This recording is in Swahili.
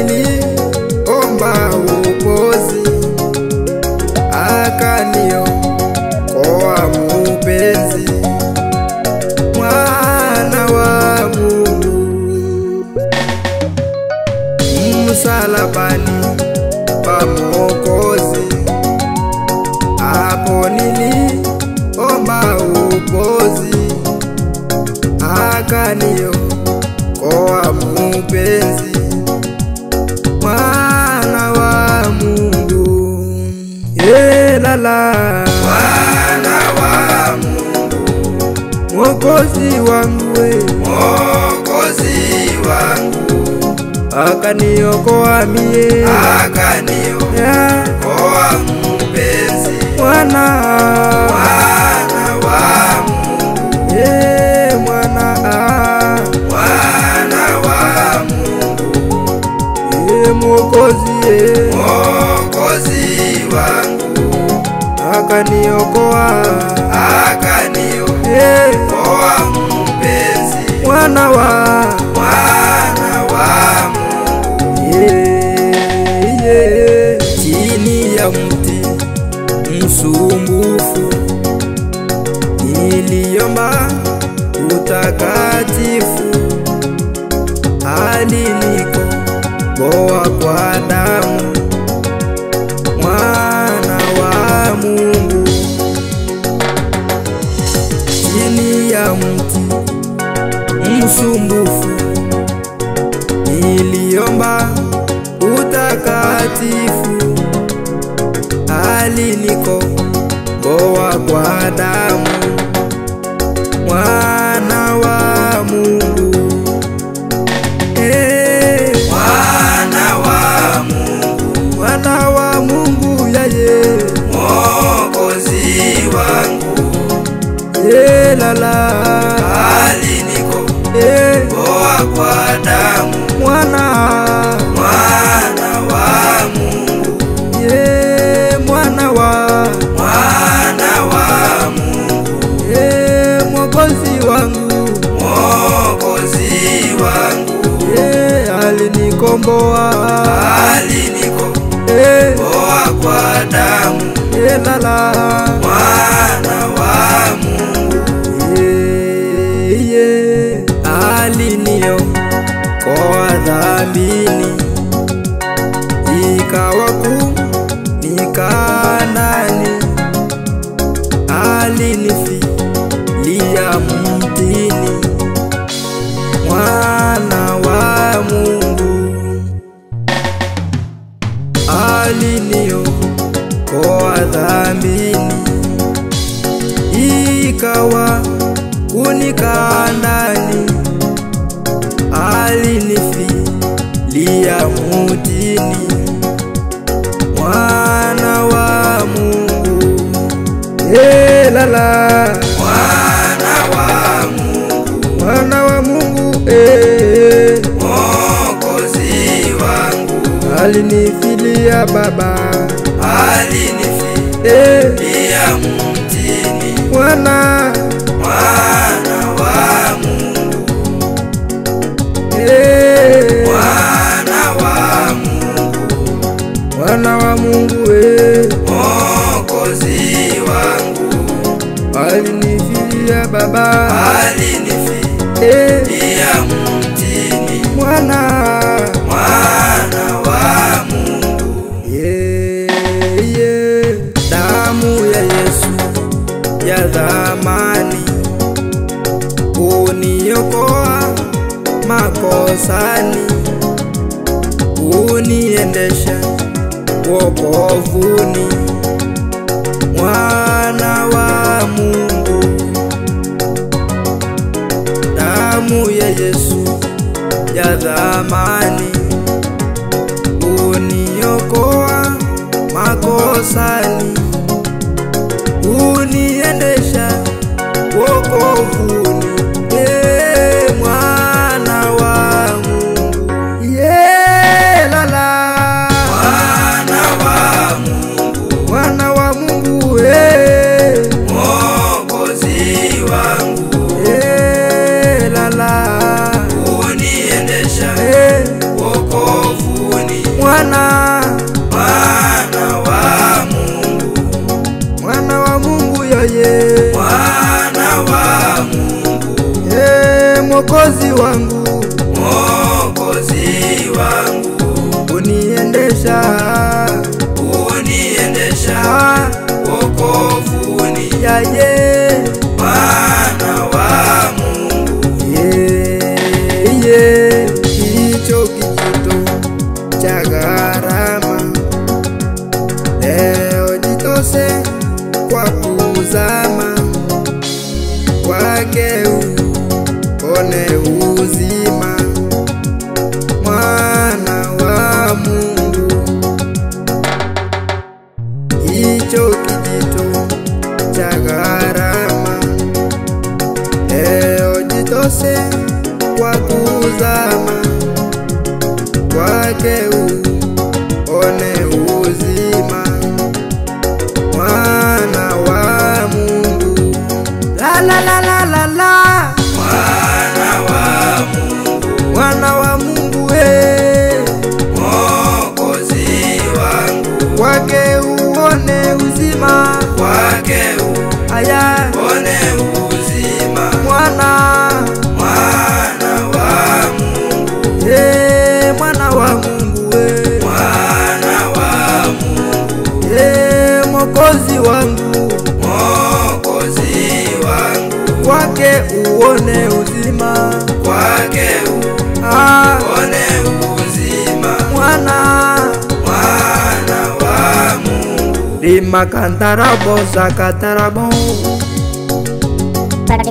niliomba uokozi, akaniokoa mpenzi, mwana wa Mungu. Msalabani pa Mwokozi, hapo niliomba uokozi, akaniokoa mpenzi, mwana wa Mungu. Lala, mwana wa Mungu, Mwokozi wangu, Mwokozi wangu, akaniokoa mie, akaniokoa mpenzi, mwana wa Mungu, mwana wa Mungu, Mwokozi, Mwokozi wangu, akaniokoa mpenzi, mwana wa Mungu. Chini ya mti msumbufu niliomba utakatifu, alinikomboa kwa damu, mwana wa Mungu. Chini ya mti msumbufu niliomba utakatifu, alinikomboa kwa damu, mwana wa Mungu. Mwana wa Mungu, yeye Mwokozi wangu, lala, alinikomboa kwa damu, mwana wa Mungu, mwana wa Mungu, Mwokozi wangu, Mwokozi wangu, alinikomboa kwa damu, lala, mwana wa Mungu, aliniokoa dhambini, ikawa kunika ndani, alinifilia mtini, mwana wa Mungu. Aliniokoa dhambini, ikawa kunika ndani, alinifilia mtini, mwana wa Mungu. Lala, mwana wa Mungu, Mwokozi wangu, alinifilia Baba, alinifilia mtini, mwana wa Mungu, mwana wa Mungu, Mwokozi wangu, alinifilia Baba, alinifilia mtini, mwana wa Mungu. Damu ya Yesu ya dhamani, uniokoa makosani, uniendesha wokovuni, mwana wa Mungu. Damu ya Yesu ya dhamani, uniokoa makosani, uniendesha wokovuni, mwana wa Mungu. Lala, mwana wa Mungu, Mwokozi wangu, lala, uniendesha mwana wa Mungu, mwana wa Mungu yeye, mwana wa Mungu, Mwokozi wangu, Mwokozi wangu, uniendesha wokovuni, yeye mwana wa Mungu, yeye hicho kijito cha gharama leo jitose kwa kuzama kwake uone uzima, mwana wa Mungu. Hicho kijito cha gharama leo jitose kwa kuzama kwake uone uzima, mwana wa Mungu. La la la la la la, mwana wa Mungu Mwokozi wangu, kwake uone uzima, kwake aya uone uzima, mwana wa Mungu, mwana wa Mungu mwana wa Mungu, Mwokozi wangu, Mwokozi wangu, kwake uone uzima, kwake uone uzima, mwana wa Mungu. Lima kantarabo zakatarabo Para